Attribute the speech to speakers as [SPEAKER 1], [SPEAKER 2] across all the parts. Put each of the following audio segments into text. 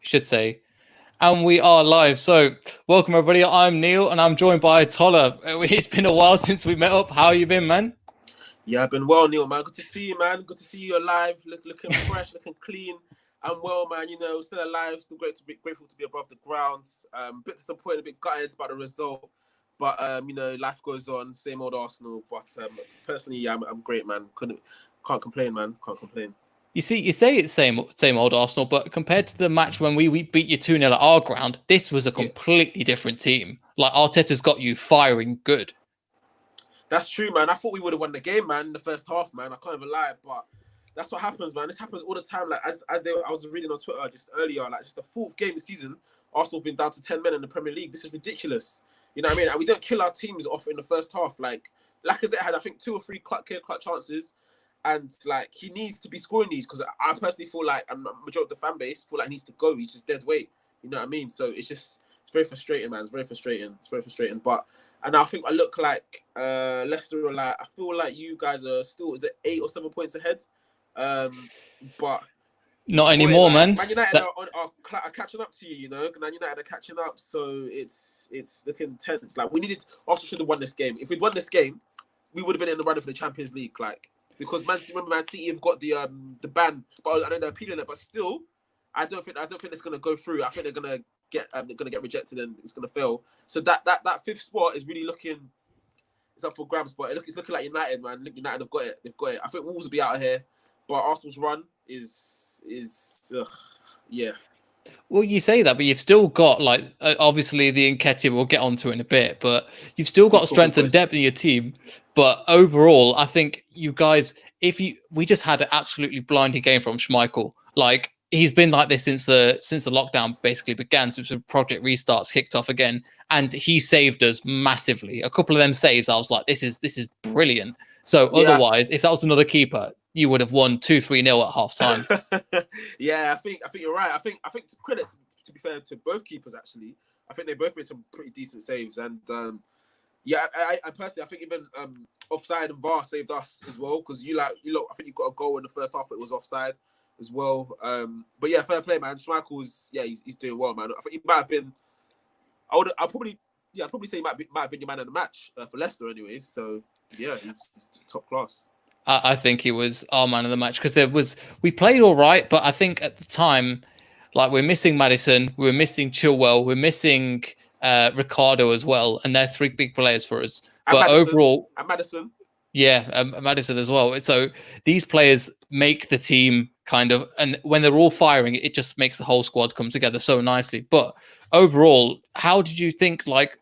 [SPEAKER 1] should say. And we are live. So, welcome everybody. I'm Neil, and I'm joined by Tola. It's been a while since we met up. How you been, man?
[SPEAKER 2] Yeah, I've been well, Neil, man. Good to see you, man. Good to see you alive, looking fresh, looking clean. I'm well, man. You know, still alive. Still grateful to be above the grounds. Bit disappointed, a bit gutted about the result, but you know, life goes on. Same old Arsenal. But personally, yeah, I'm great, man. Can't complain, man. Can't complain.
[SPEAKER 1] You see, you say it's same old Arsenal, but compared to the match when we beat you 2-0 at our ground, this was a
[SPEAKER 2] Yeah.
[SPEAKER 1] completely different team. Like Arteta's got you firing good.
[SPEAKER 2] That's true, man. I thought we would have won the game, man, in the first half, man. I can't even lie, but that's what happens, man. This happens all the time. Like I was reading on Twitter just earlier, like it's the fourth game of the season. Arsenal have been down to 10 men in the Premier League. This is ridiculous. You know what I mean? And we don't kill our teams off in the first half. Like Lacazette had, I think, 2 or 3 clear-cut chances, and like he needs to be scoring these because I personally feel like, and the majority of the fan base feel like he needs to go. He's just dead weight. You know what I mean? So it's very frustrating, man. It's very frustrating. But and I think I look like Leicester are like, I feel like you guys are still, is it 8 or 7 points ahead? But
[SPEAKER 1] Not anymore,
[SPEAKER 2] like,
[SPEAKER 1] man.
[SPEAKER 2] Man United are catching up to you. You know, Man United are catching up, so it's looking tense. Like we needed, Arsenal should have won this game. If we'd won this game, we would have been in the running for the Champions League. Like because Man City have got the ban, but I know they're appealing it, but still, I don't think it's gonna go through. I think they're gonna get rejected and it's gonna fail. So that 5th spot is really looking, it's up for grabs. But it's looking like United, man. United have got it. They've got it. I think Wolves will be out of here, but Arsenal's run is yeah.
[SPEAKER 1] Well, you say that, but you've still got like obviously the Nketiah we'll get onto in a bit, but you've still got strength and depth in your team. But overall, I think you guys, we just had an absolutely blinding game from Schmeichel. Like he's been like this since the lockdown basically began, since the Project Restarts kicked off again, and he saved us massively. A couple of them saves, I was like, this is brilliant. So otherwise, if that was another keeper, you would have won 2-3-0 at half time.
[SPEAKER 2] Yeah, I think you're right. I think to credit, to be fair to both keepers, actually, I think they both made some pretty decent saves. And yeah, I personally, I think even offside and VAR saved us as well, because I think you got a goal in the first half, it was offside as well. But yeah, fair play, man. Schmeichel's, yeah, he's doing well, man. I think he might have been. I'd probably say he might have been your man of the match for Leicester, anyways. So yeah, he's top class.
[SPEAKER 1] I think he was our man of the match because we played all right, but I think at the time, like we're missing Maddison, we're missing Chilwell, we're missing Ricardo as well, and they're 3 big players for us.
[SPEAKER 2] And
[SPEAKER 1] but
[SPEAKER 2] Maddison,
[SPEAKER 1] overall,
[SPEAKER 2] Maddison,
[SPEAKER 1] yeah, Maddison as well. So these players make the team kind of, and when they're all firing, it just makes the whole squad come together so nicely. But overall, how did you think? Like,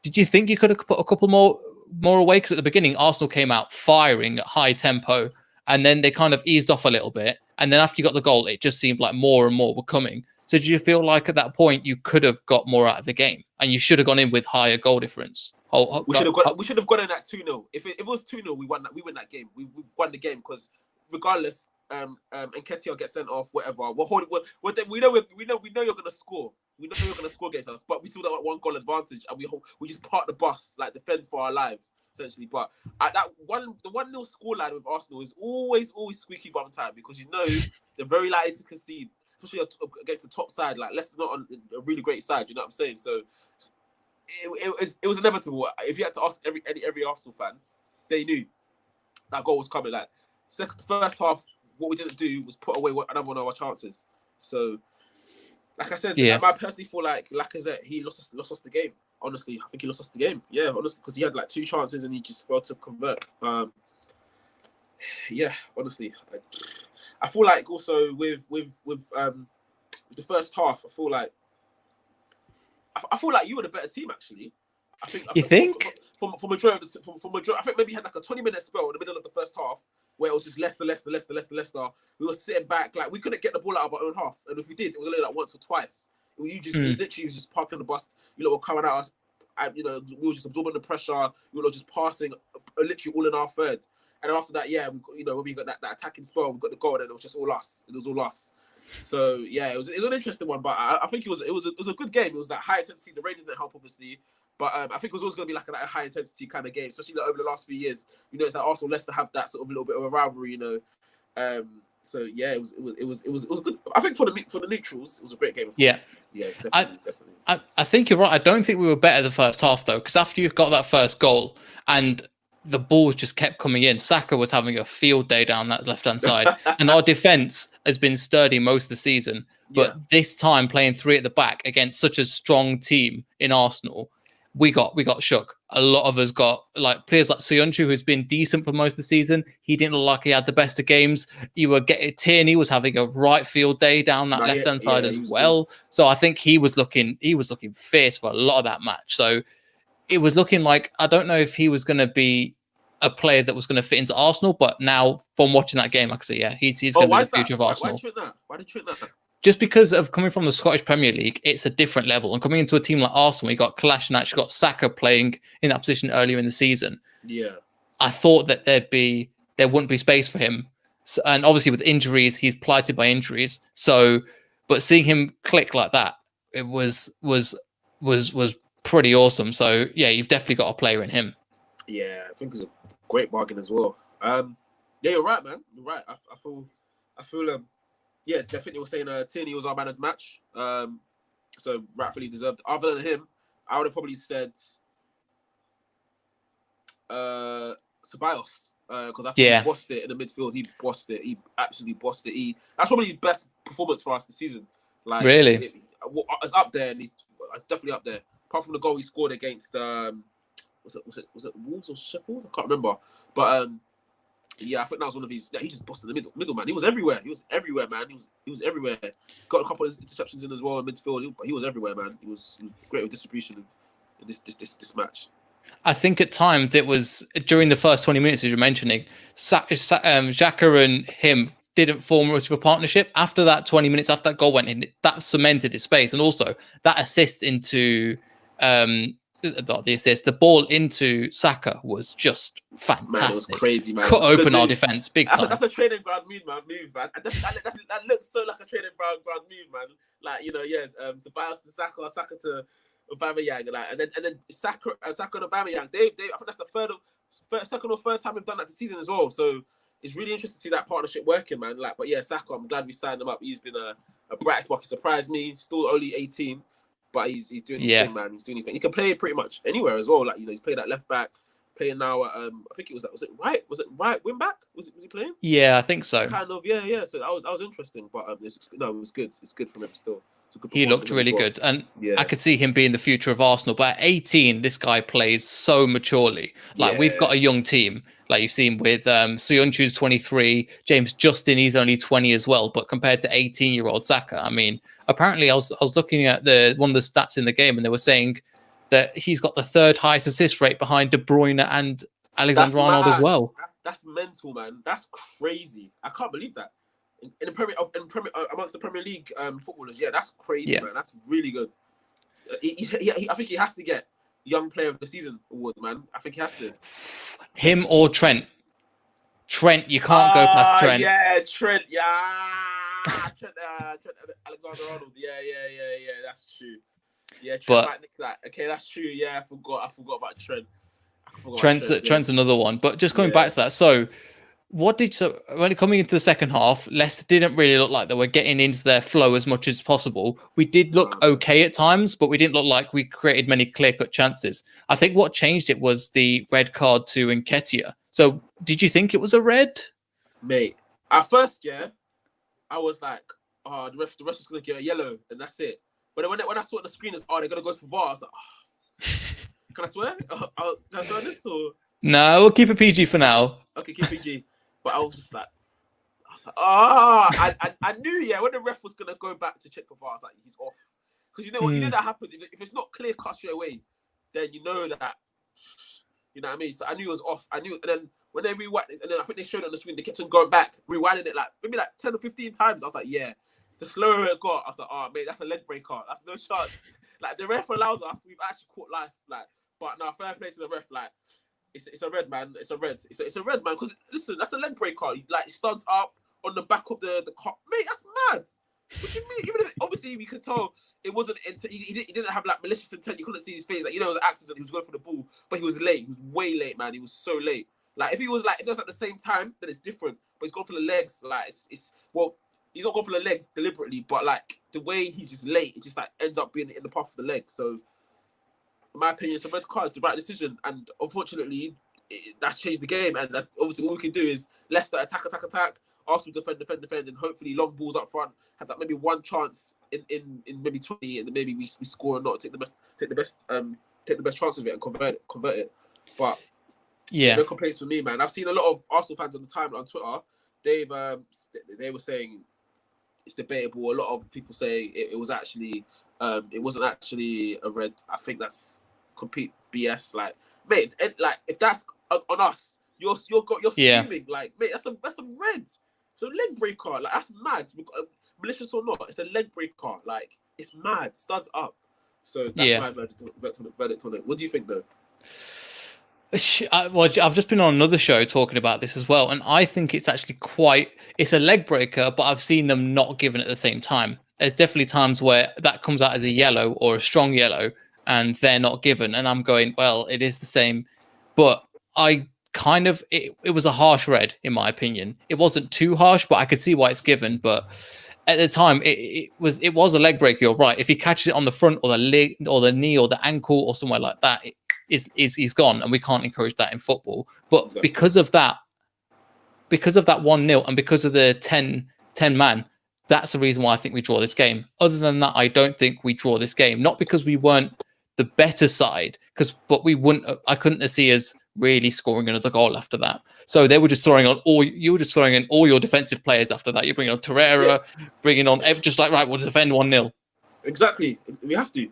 [SPEAKER 1] did you think you could have put a couple more away? Because at the beginning, Arsenal came out firing at high tempo, and then they kind of eased off a little bit. And then after you got the goal, it just seemed like more and more were coming. So did you feel like at that point you could have got more out of the game, and you should have gone in with higher goal difference?
[SPEAKER 2] We should have gone in at 2-0. If it was 2-0, we won that game. We won the game because regardless, Nketiah will get sent off, whatever. We know you're gonna score. We know you're gonna score against us, but we still got 1 goal advantage, and we just park the bus, like defend for our lives essentially. But at the 1-0 scoreline with Arsenal is always squeaky bum time, because you know they're very likely to concede, especially against the top side. Like Leicester not on a really great side, you know what I'm saying? So it was inevitable. If you had to ask every Arsenal fan, they knew that goal was coming. Like first half, what we didn't do was put away another one of our chances. So, like I said, I personally feel like Lacazette, he lost us the game. Honestly, I think he lost us the game. Yeah, honestly, because he had like 2 chances and he just failed to convert. Yeah, honestly, I feel like also with the first half, I feel like you were the better team, actually. I think for majority, I think maybe you had like a 20-minute spell in the middle of the first half where it was just Leicester. We were sitting back, like we couldn't get the ball out of our own half, and if we did, it was only like once or twice. Literally was just parking the bus. You know, were coming at us. We were just absorbing the pressure. We were just passing, literally all in our third. And after that, yeah, when we got that attacking spell, we got the goal, and it was just all us. It was all us. So yeah, it was an interesting one, but I think it was a good game. It was that high intensity. The rain didn't help, obviously, but I think it was always going to be like a high intensity kind of game, especially like over the last few years. You know, it's like Arsenal, Leicester have that sort of little bit of a rivalry. You know, So yeah, it was good. I think for the neutrals, it was a great game.
[SPEAKER 1] Yeah,
[SPEAKER 2] yeah, definitely.
[SPEAKER 1] I think you're right. I don't think we were better the first half though, because after you got that first goal and the balls just kept coming in, Saka was having a field day down that left-hand side, and our defense has been sturdy most of the season. But this time, playing three at the back against such a strong team in Arsenal, we got shook. A lot of us got like players like Soyuncu, who's been decent for most of the season. He didn't look like he had the best of games. You were getting Tierney was having a right field day down that left-hand side as well. Good. So I think he was looking fierce for a lot of that match. So it was looking like, I don't know if he was going to be a player that was going to fit into Arsenal, but now from watching that game, I can see, he's going to be the future of Arsenal.
[SPEAKER 2] Why did you think that?
[SPEAKER 1] Just because of coming from the Scottish Premier League, it's a different level. And coming into a team like Arsenal, you got Kolasinac, you got Saka playing in that position earlier in the season.
[SPEAKER 2] Yeah,
[SPEAKER 1] I thought that there wouldn't be space for him, so, and obviously with injuries, he's plighted by injuries. So, but seeing him click like that, it was pretty awesome. So yeah, you've definitely got a player in him.
[SPEAKER 2] Yeah, I think it's a great bargain as well. Yeah, you're right, man. You're right. I feel. Yeah, definitely was saying Tierney was our man of the match. So rightfully deserved. Other than him, I would have probably said Ceballos. Because I think he bossed it in the midfield. He bossed it. He absolutely bossed it. That's probably his best performance for us this season. Like,
[SPEAKER 1] really?
[SPEAKER 2] It's up there, and it's definitely up there. Apart from the goal he scored against was it Wolves or Sheffield? I can't remember. But yeah, I think that was one of his. He just busted the middle man. He was everywhere. He was everywhere, man. He was everywhere. Got a couple of interceptions in as well in midfield. But he was everywhere, man. He was great with distribution in this match.
[SPEAKER 1] I think at times it was during the first 20 minutes, as you're mentioning, Xhaka and him didn't form much of a partnership. After that 20 minutes, after that goal went in, that cemented his space, and also that assist into the ball into Saka was just fantastic.
[SPEAKER 2] Man, it was crazy, man.
[SPEAKER 1] Cut open our defense big time.
[SPEAKER 2] That's a training ground move, man. That looks so like a training ground move, man. Like, Ceballos to Saka to Aubameyang, like, and then Saka and Aubameyang. I think that's the second or third time we've done that this season as well. So it's really interesting to see that partnership working, man. Like, but yeah, Saka, I'm glad we signed him up. He's been a bright spot. He surprised me. He's still only 18. But he's doing his thing, man. He's doing his thing. He can play pretty much anywhere as well. Like, he's played at left back, playing now at I think it was it right? Was it right wing back? Was he playing?
[SPEAKER 1] Yeah, I think so.
[SPEAKER 2] Kind of, yeah. So that was interesting. But it was good. It's good from him still.
[SPEAKER 1] He looked really good, and I could see him being the future of Arsenal. But at 18, this guy plays so maturely. Like, we've got a young team, like you've seen with Soyuncu's 23, James Justin, he's only 20 as well. But compared to 18-year-old Saka, I mean, apparently I was looking at one of the stats in the game, and they were saying that he's got the third highest assist rate behind De Bruyne and Alexander-Arnold as well.
[SPEAKER 2] That's mental, man. That's crazy. I can't believe that. In the Premier amongst the Premier League footballers, that's crazy, man. That's really good. I think he has to get Young Player of the Season award, man. I think he has to.
[SPEAKER 1] Him or Trent. Trent, you can't go past Trent.
[SPEAKER 2] Yeah, Trent. Yeah, Trent Alexander-Arnold. Yeah. That's true. Yeah, Trent might nick that. Okay, that's true. Yeah, I forgot about Trent.
[SPEAKER 1] Trent's another one. But just going back to that, so. When coming into the second half, Leicester didn't really look like they were getting into their flow as much as possible. We did look okay at times, but we didn't look like we created many clear-cut chances. I think what changed it was the red card to Nketiah. So, did you think it was a red?
[SPEAKER 2] Mate, at first, I was like, the ref is going to get a yellow, and that's it. But when I saw the screen as, they're going to go for VAR, I was like, can I swear? Can I swear this? Or?
[SPEAKER 1] No, we'll keep it PG for now.
[SPEAKER 2] Okay, keep PG. But I was like, I knew, when the ref was going to go back to check the VAR, I was like, he's off. Because you know that happens. If it's not clear cut straight away, then you know that, you know what I mean? So I knew it was off. I knew, and then when they rewind, and then I think they showed it on the screen, they kept on going back, rewinding it maybe 10 or 15 times. I was like, the slower it got, I was like, mate, that's a leg breaker. That's no chance. Like, the ref allows us, we've actually caught life. Like, but now, fair play to the ref, like, it's a red, man. It's a red. It's a red, man. Because listen, that's a leg breaker. Like, it stands up on the back of the car. Mate, that's mad. What do you mean? Even if, obviously, we could tell it wasn't. He didn't have like malicious intent. You couldn't see his face. Like, it was an accident. He was going for the ball, but he was late. He was way late, man. He was so late. Like if it was at the same time, then it's different. But he's gone for the legs. Like it's he's not going for the legs deliberately, but like the way he's just late, it just like ends up being in the path of the leg. So, in my opinion, it's a red card. It's the right decision, and unfortunately, that's changed the game. And that's obviously all we can do is Leicester attack, Arsenal defend, and hopefully long balls up front. Have that maybe one chance in maybe 20, and then maybe we score or not. Take the best chance of it and convert it. But no complaints from me, man. I've seen a lot of Arsenal fans on the timeline on Twitter. They were saying it's debatable. A lot of people say it was actually it wasn't actually a red. I think that's complete BS. Like, mate, if that's on us, you're fuming. Like, mate, that's a red. It's a leg breaker. Like, that's mad. Malicious or not, it's a leg breaker. Like, it's mad. Studs up. So that's my verdict on it. What do you think, though?
[SPEAKER 1] Well, I've just been on another show talking about this as well, and I think it's actually it's a leg breaker, but I've seen them not given at the same time. There's definitely times where that comes out as a yellow or a strong yellow, and they're not given, and I'm going, well, it is the same, but it was a harsh red, in my opinion. It wasn't too harsh, but I could see why it's given, but at the time, it was a leg breaker, you're right. If he catches it on the front or the leg or the knee or the ankle or somewhere like that, he's gone, and we can't encourage that in football. But exactly. because of that 1-0 and because of the 10 man, that's the reason why I think we draw this game. Other than that, I don't think we draw this game. Not because we weren't the better side, but I couldn't see us really scoring another goal after that. So they were just throwing in all your defensive players after that. You're bringing on Torreira, bringing on just like, right, we'll defend 1-0.
[SPEAKER 2] Exactly. We have to.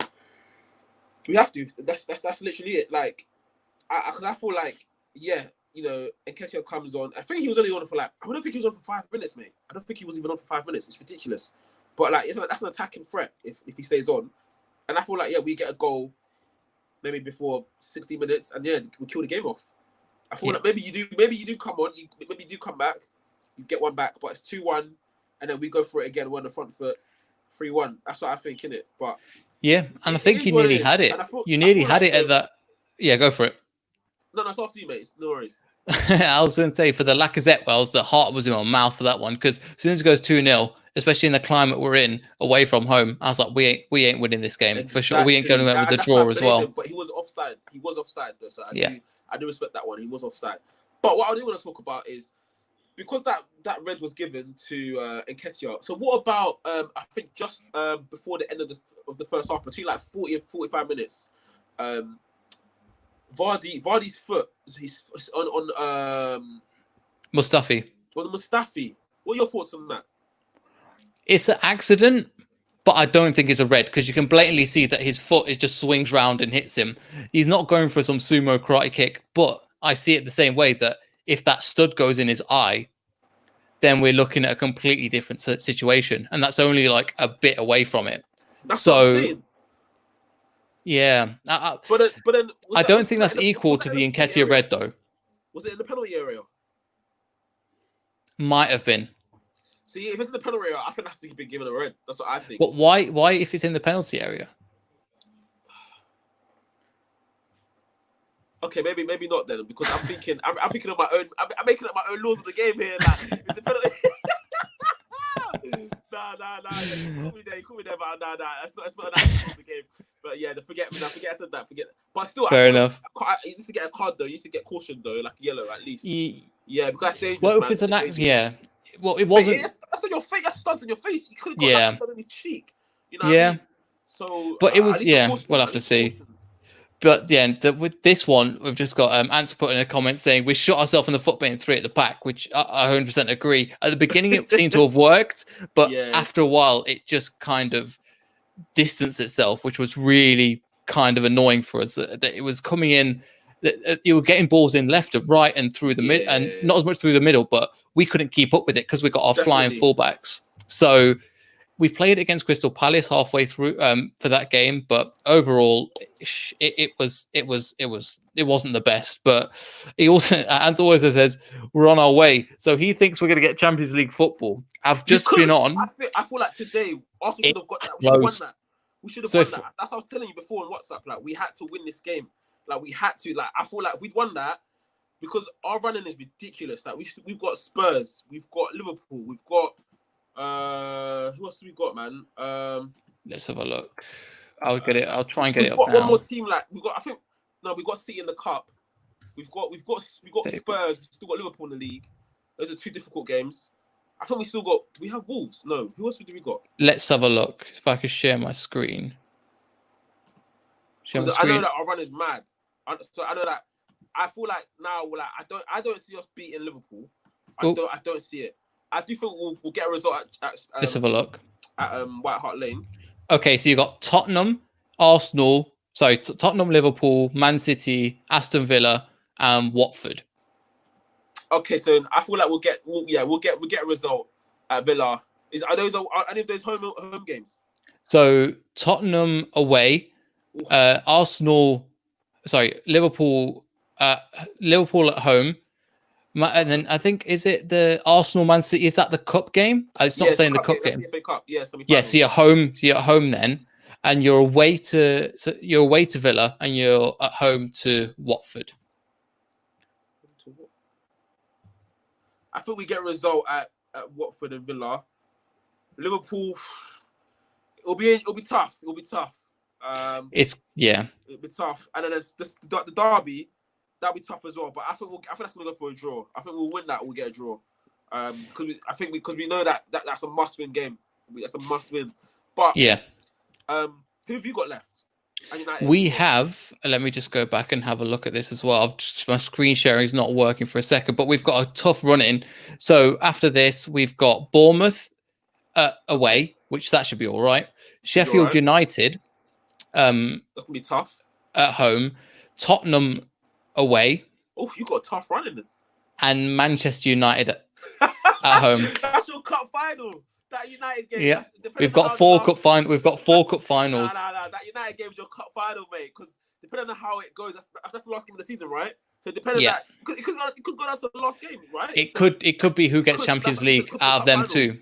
[SPEAKER 2] That's literally it. Like, because I feel like, Nketiah comes on. I think he was only on for I don't think he was on for 5 minutes, mate. I don't think he was even on for 5 minutes. It's ridiculous. But that's an attacking threat if he stays on. And I feel like we get a goal maybe before 60 minutes, and we kill the game off. I feel like maybe you do come on, maybe you do come back, you get one back, but it's 2-1, and then we go for it again. We're on the front foot, 3-1. That's what I think, innit? But
[SPEAKER 1] and I think you nearly had it. You nearly had it at that. Yeah, go for it.
[SPEAKER 2] No, it's after you, mate. No worries.
[SPEAKER 1] I was going to say, for the Lacazette wells, the heart was in my mouth for that one, because as soon as it goes 2-0, especially in the climate we're in, away from home, I was like, we ain't winning this game for sure. We ain't going anywhere with the draw as well.
[SPEAKER 2] But he was offside. Though, so I do respect that one. He was offside. But what I do want to talk about is, because that red was given to Nketiah. So what about I think just before the end of the first half, between 40 and 45 minutes, Vardy's foot, he's on
[SPEAKER 1] Mustafi.
[SPEAKER 2] On Mustafi. What are your thoughts on that?
[SPEAKER 1] It's an accident, but I don't think it's a red, because you can blatantly see that his foot just swings round and hits him. He's not going for some sumo karate kick, but I see it the same way, that if that stud goes in his eye, then we're looking at a completely different situation, and that's only a bit away from it.
[SPEAKER 2] That's what I'm saying.
[SPEAKER 1] Yeah, but then I don't think that's equal to the Nketiah red, though.
[SPEAKER 2] Was it in the penalty area?
[SPEAKER 1] Might have been.
[SPEAKER 2] See, if it's in the penalty area, I think that's been given a red. That's what I think.
[SPEAKER 1] But why if it's in the penalty area?
[SPEAKER 2] Okay, maybe not then, because I'm thinking of my own. I'm making up my own laws of the game here. It's the penalty. Nah. Call me there, but nah. That's not an actual of the game. But yeah, forget I said that. Forget. But still,
[SPEAKER 1] fair enough.
[SPEAKER 2] You used to get a card though. You used to get caution though, like yellow at least. Yeah, because that's dangerous.
[SPEAKER 1] Well, if it's an act, well, it wasn't.
[SPEAKER 2] That's on your face. That's studs on your face. You could have got that stud on your cheek. You know.
[SPEAKER 1] Yeah.
[SPEAKER 2] What I mean? So,
[SPEAKER 1] but it was. We'll have to see. But with this one, we've just got Answer put in a comment saying we shot ourselves in the foot being 3 at the back, which I 100% agree. At the beginning, it seemed to have worked, but after a while, it just kind of distanced itself, which was really kind of annoying for us. That it was coming in, that you were getting balls in left and right and through the mid, and not as much through the middle, but we couldn't keep up with it because we got our flying fullbacks. So we played against Crystal Palace halfway through for that game, but overall, it wasn't the best. But he also, as always says, we're on our way. So he thinks we're going to get Champions League football. I've just been on.
[SPEAKER 2] I feel like today Arsenal should have got that. We should have won that. We should have won that. That's what I was telling you before on WhatsApp. We had to win this game. We had to. I feel like if we'd won that, because our running is ridiculous. Like we've got Spurs, we've got Liverpool, we've got who else have we got, man?
[SPEAKER 1] Let's have a look. I'll get it. I'll try and get it up
[SPEAKER 2] We've got
[SPEAKER 1] now.
[SPEAKER 2] one more team. Like we've got, I think, no, we've got City in the cup. We've got Spurs. We've still got Liverpool in the league. Those are 2 difficult games. I think we still got. Do we have Wolves? No. Who else do we got?
[SPEAKER 1] Let's have a look. If I could share my screen.
[SPEAKER 2] I know that our run is mad. So I know that. I feel like now, like I don't see us beating Liverpool. I don't see it. I do think we'll get a result at
[SPEAKER 1] let's have a look
[SPEAKER 2] at White Hart Lane.
[SPEAKER 1] Okay, so you got Tottenham, Arsenal. Sorry, Tottenham, Liverpool, Man City, Aston Villa, and Watford.
[SPEAKER 2] Okay, so I feel like we'll get a result at Villa. Are any of those home games?
[SPEAKER 1] So Tottenham away, Arsenal, Liverpool at home, and then I think is it the Arsenal Man City? Is that the cup game? It's not saying the cup game.
[SPEAKER 2] The FA Cup. Yeah,
[SPEAKER 1] so you're home. So you're at home then, and you're away to Villa, and you're at home to Watford.
[SPEAKER 2] I think we get a result at Watford and Villa. Liverpool, it'll be tough. It'll be tough.
[SPEAKER 1] It'll be
[SPEAKER 2] tough. And then there's the derby, that'll be tough as well. But I think that's gonna go for a draw. I think we'll win that. We'll get a draw. Because we know that's a must-win game. That's a must-win. But
[SPEAKER 1] yeah,
[SPEAKER 2] who have you got left?
[SPEAKER 1] We have. Let me just go back and have a look at this as well. My screen sharing is not working for a second, but we've got a tough run in. So after this, we've got Bournemouth away, which that should be all right. Sheffield United.
[SPEAKER 2] That's gonna be tough.
[SPEAKER 1] At home, Tottenham away.
[SPEAKER 2] Oh, you got a tough run in it.
[SPEAKER 1] And Manchester United at home.
[SPEAKER 2] That's your cup final. That United game.
[SPEAKER 1] Yeah, we've got 4 cup finals. We've got 4 cup finals.
[SPEAKER 2] No. That United game is your cup final, mate. Because depending on how it goes, that's the last game of the season, right? So depending on that, it could go down to the last game, right?
[SPEAKER 1] It could be who gets Champions League out of them too.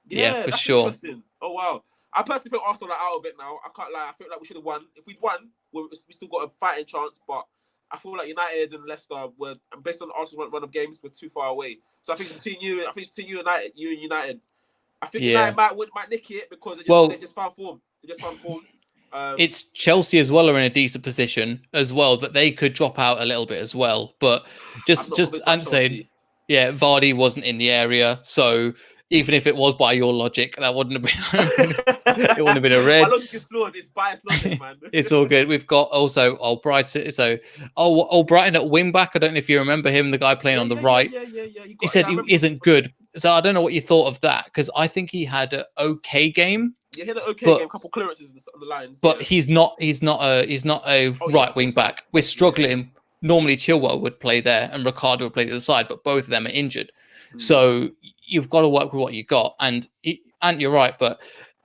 [SPEAKER 1] Yeah, for sure.
[SPEAKER 2] Interesting. Oh wow. I personally think Arsenal are out of it now. I can't lie. I feel like we should have won. If we'd won, we still got a fighting chance. But I feel like United and Leicester were, based on Arsenal's run of games, were too far away. So I think it's between you and United. I think United might nick it because they just found form.
[SPEAKER 1] It's Chelsea as well are in a decent position as well, but they could drop out a little bit as well. But just saying, Vardy wasn't in the area, so even if it was by your logic, that wouldn't have been. It wouldn't have been a red.
[SPEAKER 2] My logic is flawed. It's biased logic, man.
[SPEAKER 1] It's all good. We've got also Brighton. So Brighton at wing back. I don't know if you remember him, the guy playing on the right.
[SPEAKER 2] Yeah.
[SPEAKER 1] He said he isn't good. So I don't know what you thought of that, because I think he had an okay game.
[SPEAKER 2] Yeah, he had an okay game, a couple clearances on the lines.
[SPEAKER 1] But he's not a right wing back. We're struggling. Normally Chilwell would play there and Ricardo would play the other side, but both of them are injured. So you've got to work with what you got. And you're right, but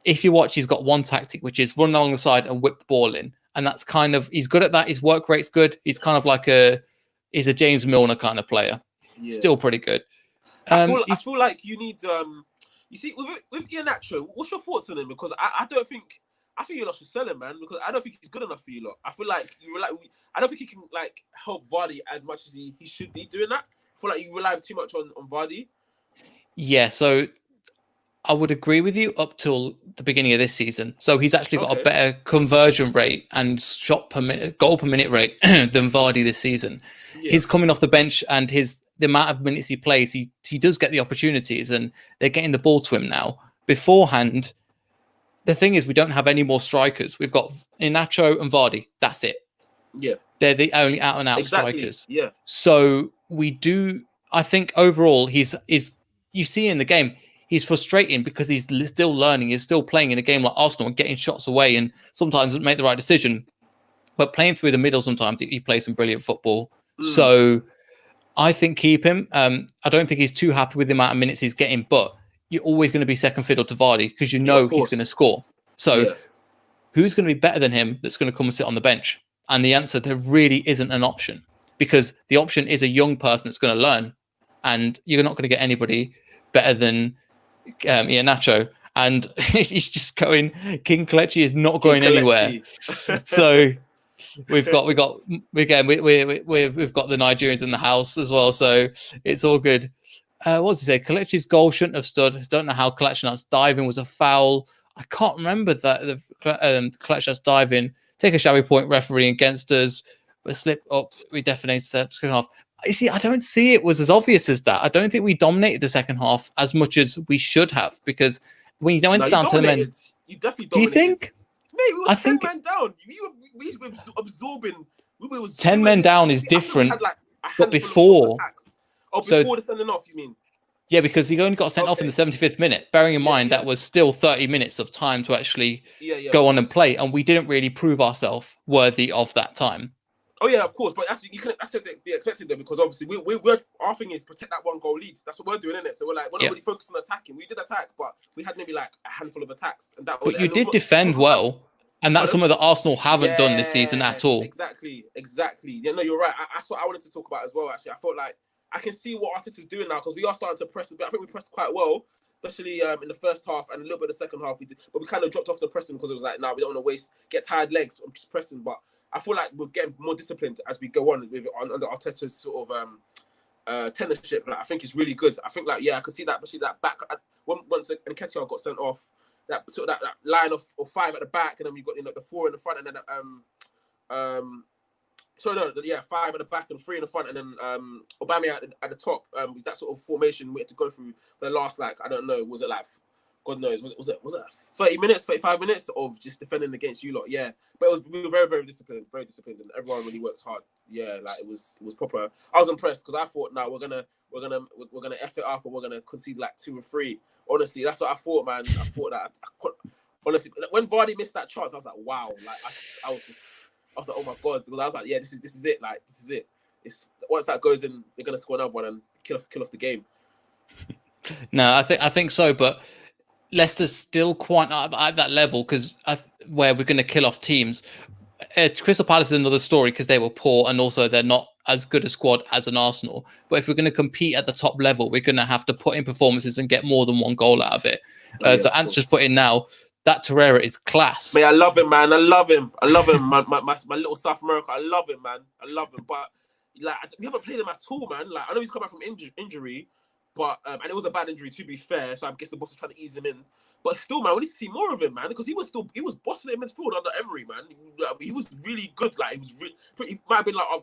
[SPEAKER 1] if you watch, he's got one tactic, which is run along the side and whip the ball in. And that's kind of, he's good at that. His work rate's good. He's kind of like he's a James Milner kind of player. Yeah. Still pretty good.
[SPEAKER 2] I feel like you need, you see, with Iheanacho, what's your thoughts on him? Because I think you lot should sell him, man, because I don't think he's good enough for you lot. I feel like I don't think he can help Vardy as much as he should be doing that. I feel like you rely too much on Vardy.
[SPEAKER 1] Yeah, so I would agree with you up till the beginning of this season. So he's actually got a better conversion rate and goal per minute rate than Vardy this season. Yeah. He's coming off the bench, and the amount of minutes he plays, he does get the opportunities, and they're getting the ball to him now. Beforehand, the thing is, we don't have any more strikers. We've got Iheanacho and Vardy. That's it.
[SPEAKER 2] Yeah.
[SPEAKER 1] They're the only out-and-out strikers.
[SPEAKER 2] Yeah.
[SPEAKER 1] So we do, I think overall, you see in the game, he's frustrating because he's still learning. He's still playing in a game like Arsenal and getting shots away, and sometimes doesn't make the right decision. But playing through the middle, sometimes he plays some brilliant football. So I think keep him. I don't think he's too happy with the amount of minutes he's getting, but you're always going to be second fiddle to Vardy because you know he's going to score. So who's going to be better than him that's going to come and sit on the bench? And the answer, there really isn't an option, because the option is a young person that's going to learn, and you're not going to get anybody better than Iheanacho. And he's just going, King Kelechi is not going anywhere. So we've got again we've got the Nigerians in the house as well, so it's all good. What does he say? Kelechi's goal shouldn't have stood. Don't know how Kelechi's diving was a foul. I can't remember that the Kelechi's diving. Take a shabby point, referee against us. But slip up. We definitely second half. You see, I don't see it was as obvious as that. I don't think we dominated the second half as much as we should have, because when you went down to the men,
[SPEAKER 2] you definitely dominated.
[SPEAKER 1] Do you think?
[SPEAKER 2] Mate, we were 10 men down. We were absorbing.
[SPEAKER 1] 10 men down is different. But before,
[SPEAKER 2] before the sending off, you mean?
[SPEAKER 1] Yeah, because he only got sent off in the 75th minute. Bearing in mind that was still 30 minutes of time to actually go on and play, and we didn't really prove ourselves worthy of that time.
[SPEAKER 2] Oh yeah, of course, but that's to be expected though, because obviously we're our thing is protect that one goal lead. That's what we're doing, isn't it? So we're not really focused on attacking. We did attack, but we had maybe like a handful of attacks, and that was.
[SPEAKER 1] But you did defend well, and that's something that Arsenal haven't done this season at all.
[SPEAKER 2] Exactly. Yeah, no, you're right. That's what I wanted to talk about as well. Actually, I felt like I can see what Arteta's doing now, because we are starting to press a bit. I think we pressed quite well, especially in the first half and a little bit of the second half. We did, but we kind of dropped off the pressing because it was like, we don't want to get tired legs. I'm just pressing, but I feel like we're getting more disciplined as we go on under Arteta's sort of tenureship. Like, I think it's really good. I think I can see that, especially that back once Nketiah got sent off, that sort of that line of 5 at the back, and then we've got the 4 in the front, and then 5 at the back and 3 in the front, and then Aubameyang at the top. With that sort of formation we had to go through for the last, I don't know, was it like, God knows, was it 30 minutes, 35 minutes of just defending against you lot? Yeah, but we were very, very disciplined, and everyone really worked hard. Yeah, it was proper. I was impressed, because I thought, we're gonna F it up, and we're gonna concede 2 or 3. Honestly, that's what I thought, man. I thought that honestly, when Vardy missed that chance, I was like, wow. I was like, oh my God, because I was like, yeah, this is it. This is it. It's once that goes in, they're gonna score another one and kill off the game.
[SPEAKER 1] No, I think so, but Leicester's still quite at that level, because where we're going to kill off teams. Crystal Palace is another story, because they were poor, and also they're not as good a squad as an Arsenal. But if we're going to compete at the top level, we're going to have to put in performances and get more than 1 goal out of it. So Ant's just put in now, that Torreira is class.
[SPEAKER 2] Mate, I love him, man. I love him. my little South America. I love him, man. I love him. But we haven't played him at all, man. I know he's come back from injury, but and it was a bad injury, to be fair. So I guess the boss is trying to ease him in. But still, man, we need to see more of him, man, because he was bossing it in midfield under Emery, man. He was really good. He might have been our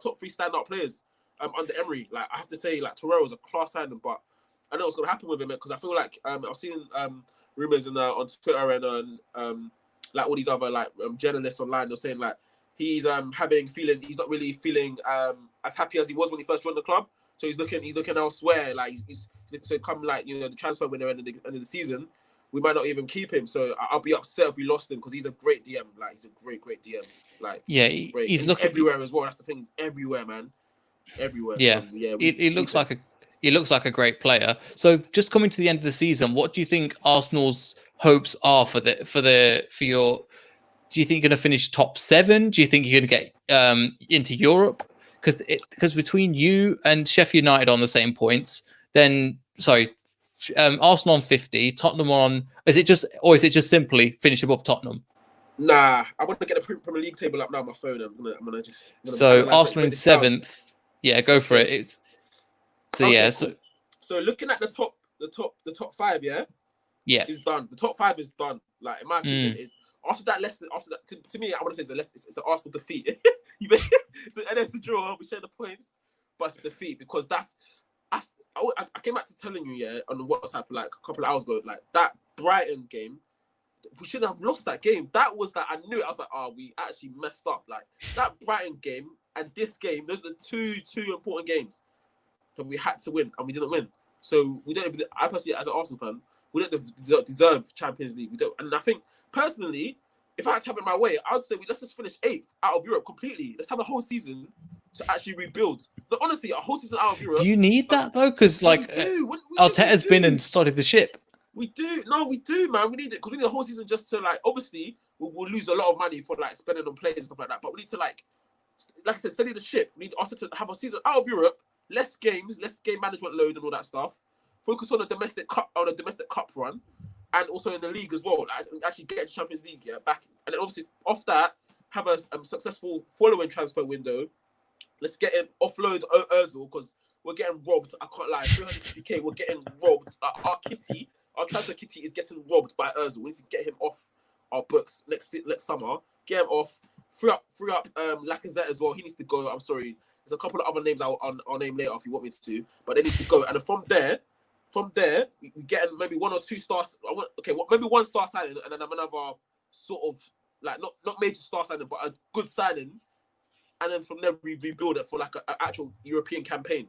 [SPEAKER 2] top 3 standout players under Emery. I have to say, Torreira was a class signing, but I know what's going to happen with him, because I feel like I've seen rumors on Twitter and all these other journalists online. They're saying he's he's not really feeling as happy as he was when he first joined the club. So he's looking elsewhere. So come the transfer window at the end of the season, we might not even keep him. So I'll be upset if we lost him, because he's a great DM. He's a great DM. He's looking everywhere as well. That's the thing. He's everywhere, man. Everywhere.
[SPEAKER 1] Yeah. So, he looks like a great player. So just coming to the end of the season, what do you think Arsenal's hopes are for your? Do you think you're going to finish top 7? Do you think you're going to get into Europe? Because between you and Sheffield United on the same points, then Arsenal on 50, Tottenham on. Is it just simply finish above Tottenham?
[SPEAKER 2] Nah, I want to get the Premier League table up now on my phone. I'm gonna just.
[SPEAKER 1] Arsenal in 7th. Yeah, go for it.
[SPEAKER 2] So looking at the top 5, yeah, is done. The top 5 is done. In my opinion, after that, Leicester. To me, I want to say it's an Arsenal defeat. And it's a draw. We share the points, but it's a defeat, because I came back to telling you on WhatsApp a couple of hours ago, that Brighton game, we shouldn't have lost that game. That was I knew it. I was like, we actually messed up. That Brighton game and this game, those are the two important games that we had to win, and we didn't win. So we don't even. I personally, as an Arsenal fan, we don't deserve Champions League. We don't, and I think personally, if I had to have it my way, I would say let's just finish 8th out of Europe completely. Let's have a whole season to actually rebuild. But honestly, a whole season out of Europe.
[SPEAKER 1] Do you need that though? Because Arteta's been and started the ship.
[SPEAKER 2] We do. No, we do, man. We need it, because we need a whole season just to obviously we'll lose a lot of money for spending on players and stuff like that. But we need to like I said, steady the ship. We need Arteta to have a season out of Europe, less games, less game management load and all that stuff. Focus on the domestic cup run, and also in the league as well. Actually get to Champions League back, and then obviously off that, have a successful following transfer window. Let's get him offload Ozil because we're getting robbed. I can't lie, 350k. We're getting robbed. Our transfer kitty is getting robbed by Ozil. We need to get him off our books next summer. Get him off. Free up Lacazette as well. He needs to go. I'm sorry. There's a couple of other names I'll name later if you want me to, but they need to go. And from there, we get maybe 1 or 2 stars. Maybe 1 star signing, and then another sort of like not major star signing, but a good signing. And then from there we rebuild it for like an actual European campaign.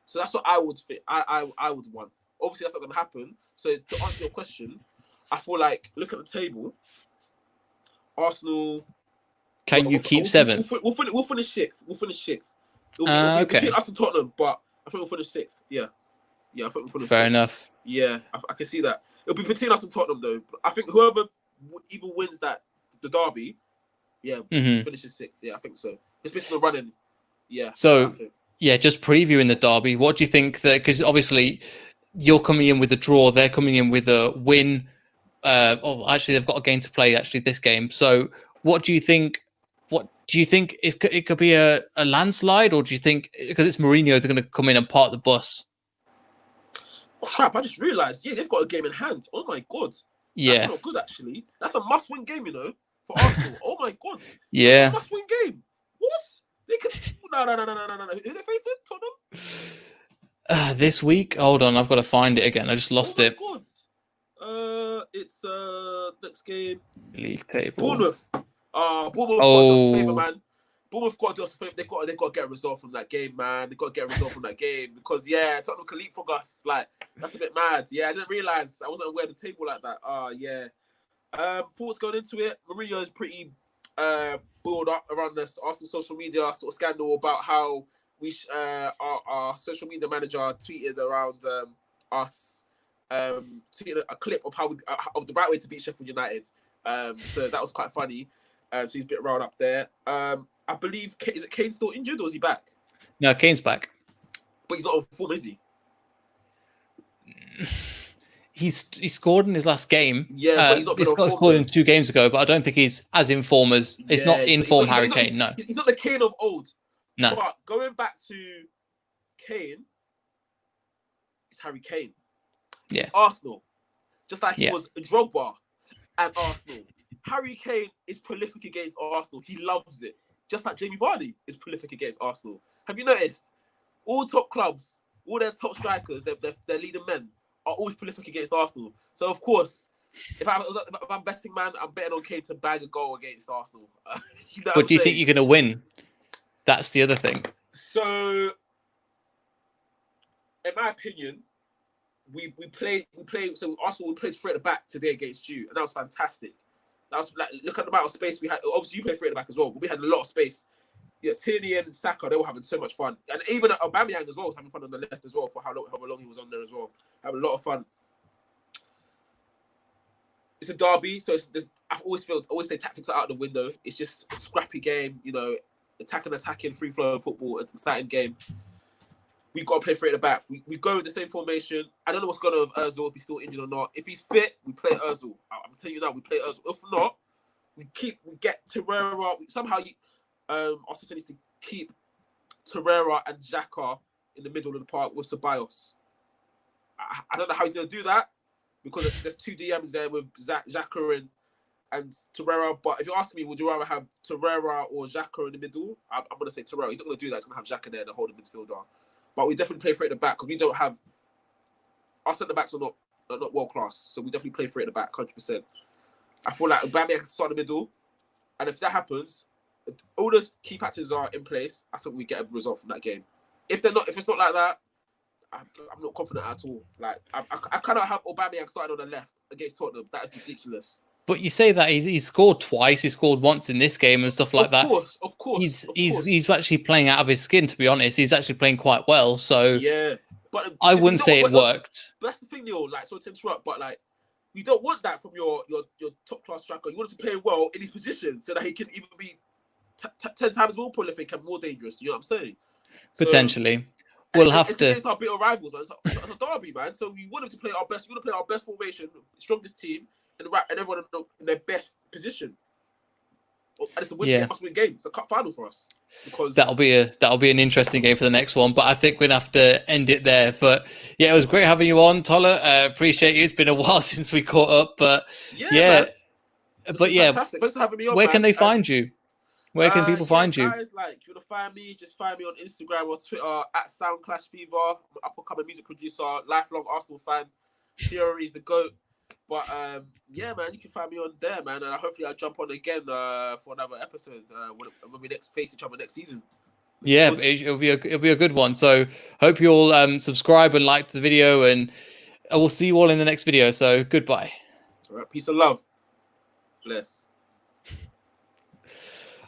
[SPEAKER 2] So that's what I would fit. I would want. Obviously that's not gonna happen. So to answer your question, I feel like look at the table. Arsenal.
[SPEAKER 1] Can you keep 7th?
[SPEAKER 2] We'll finish 6th. We'll finish 6th. It'll be
[SPEAKER 1] Okay.
[SPEAKER 2] between us and Tottenham, but I think we'll finish 6th. Yeah, I think we'll finish.
[SPEAKER 1] Fair
[SPEAKER 2] 6th.
[SPEAKER 1] enough.
[SPEAKER 2] Yeah, I can see that. It'll be between us and Tottenham though. I think whoever even wins the derby, finishes 6th. Yeah, I think so. It's based on the running. Yeah.
[SPEAKER 1] So yeah, just previewing the derby. What do you think that? Because obviously you're coming in with a draw, they're coming in with a win. Actually, they've got a game to play. Actually, this game. So, what do you think? What do you think it could be a landslide, or do you think because it's Mourinho, they're going to come in and park the bus?
[SPEAKER 2] Crap! I just realised. Yeah, they've got a game in hand. Oh my god.
[SPEAKER 1] Yeah.
[SPEAKER 2] That's not good actually. That's a must-win game, you know, for Arsenal. Oh my god.
[SPEAKER 1] Yeah.
[SPEAKER 2] Must-win game. What? They can. No. Who they facing? Tottenham.
[SPEAKER 1] This week. Hold on, I've got to find it again. I just lost it.
[SPEAKER 2] God. It's next game.
[SPEAKER 1] League table.
[SPEAKER 2] Bournemouth. Bournemouth got to do us a favour, man. Bournemouth got to do us a favour. They got to get a result from that game, man. They got to get a result from that game because Tottenham can leapfrog us. Like that's a bit mad. Yeah, I didn't realise. I wasn't aware of the table like that. Yeah. Thoughts going into it. Mourinho is pretty built up around this Arsenal social media sort of scandal about how our social media manager tweeted around us. Tweeted a clip of of the right way to beat Sheffield United. So that was quite funny. So he's a bit riled up there. I believe is it Kane still injured or is he back?
[SPEAKER 1] No, Kane's back.
[SPEAKER 2] But he's not on form, is he?
[SPEAKER 1] He scored in his last game.
[SPEAKER 2] Yeah, but he's not been on form.
[SPEAKER 1] Scored in 2 games ago, but I don't think he's as in form as. It's not in form Harry Kane. No,
[SPEAKER 2] he's not the Kane of old.
[SPEAKER 1] No.
[SPEAKER 2] But going back to Kane, it's Harry Kane.
[SPEAKER 1] Yeah.
[SPEAKER 2] It's Arsenal. Just like he was Drogba at Arsenal. Harry Kane is prolific against Arsenal. He loves it. Just like Jamie Vardy is prolific against Arsenal. Have you noticed? All top clubs, all their top strikers, their leading men are always prolific against Arsenal. So, of course, if I'm betting, man, I'm betting on Kane to bag a goal against Arsenal. You know
[SPEAKER 1] but do you think you're going to win? That's the other thing.
[SPEAKER 2] So, in my opinion, we played. So Arsenal played straight at the back today against you, and that was fantastic. That was like look at the amount of space we had. Obviously, you played straight at the back as well, but we had a lot of space. Yeah, Tierney and Saka, they were having so much fun, and even Aubameyang as well was having fun on the left as well for however long he was on there as well. Having a lot of fun. It's a derby, so I always say tactics are out the window. It's just a scrappy game, you know, attacking, free flow football, exciting game. We've got to play straight at the back. We go with the same formation. I don't know what's going on with Ozil, if he's still injured or not. If he's fit, we play Ozil. I'm telling you now, we play Ozil. If not, we get Torreira. Somehow, Arsenal needs to keep Torreira and Xhaka in the middle of the park with Ceballos. I don't know how he's going to do that because there's 2 DMs there with Xhaka and Torreira. But if you ask me, would you rather have Torreira or Xhaka in the middle? I'm going to say Torreira. He's not going to do that. He's going to have Xhaka there and hold the midfielder. But we definitely play straight at the back because we don't have our centre backs are not world class, so we definitely play straight at the back, 100%. I feel like Aubameyang can start in the middle, and if that happens, if all those key factors are in place, I think we get a result from that game. If it's not like that, I'm not confident at all. Like I cannot have Aubameyang starting on the left against Tottenham. That is ridiculous.
[SPEAKER 1] But you say that he's scored twice. He scored once in this game and stuff like that.
[SPEAKER 2] Of course.
[SPEAKER 1] He's actually playing out of his skin. To be honest, he's actually playing quite well. So
[SPEAKER 2] yeah, but
[SPEAKER 1] I wouldn't say it worked.
[SPEAKER 2] But that's the thing, Neil. Like, so to interrupt, but like, you don't want that from your top class striker. You want him to play well in his position so that he can even be 10 times more prolific and more dangerous. You know what I'm saying?
[SPEAKER 1] Potentially. We'll have to.
[SPEAKER 2] It's against our bitter rivals, man. It's a derby, man. So we want him to play our best. We want to play our best formation, strongest team, and everyone in their best position. And it's a win
[SPEAKER 1] Yeah.
[SPEAKER 2] game, must-win game. It's a cup final for us because
[SPEAKER 1] That'll be an interesting game for the next one. But I think we're gonna have to end it there. But yeah, it was great having you on, Tola. Appreciate you. It's been a while since we caught up, but
[SPEAKER 2] man, it's been fantastic. Thanks for having me on.
[SPEAKER 1] Where
[SPEAKER 2] man.
[SPEAKER 1] can they find you? Where can people find you?
[SPEAKER 2] Guys, like, if you want to find me, just find me on Instagram or Twitter at SoundClashFever. I'm an up-and-coming music producer, lifelong Arsenal fan. Theory is the GOAT. But yeah, man, you can find me on there, man. And hopefully I'll jump on again for another episode when we next face each other next season.
[SPEAKER 1] Yeah, it'll be a good one. So hope you all subscribe and like the video, and I will see you all in the next video. So goodbye.
[SPEAKER 2] All right, peace and love. Bless.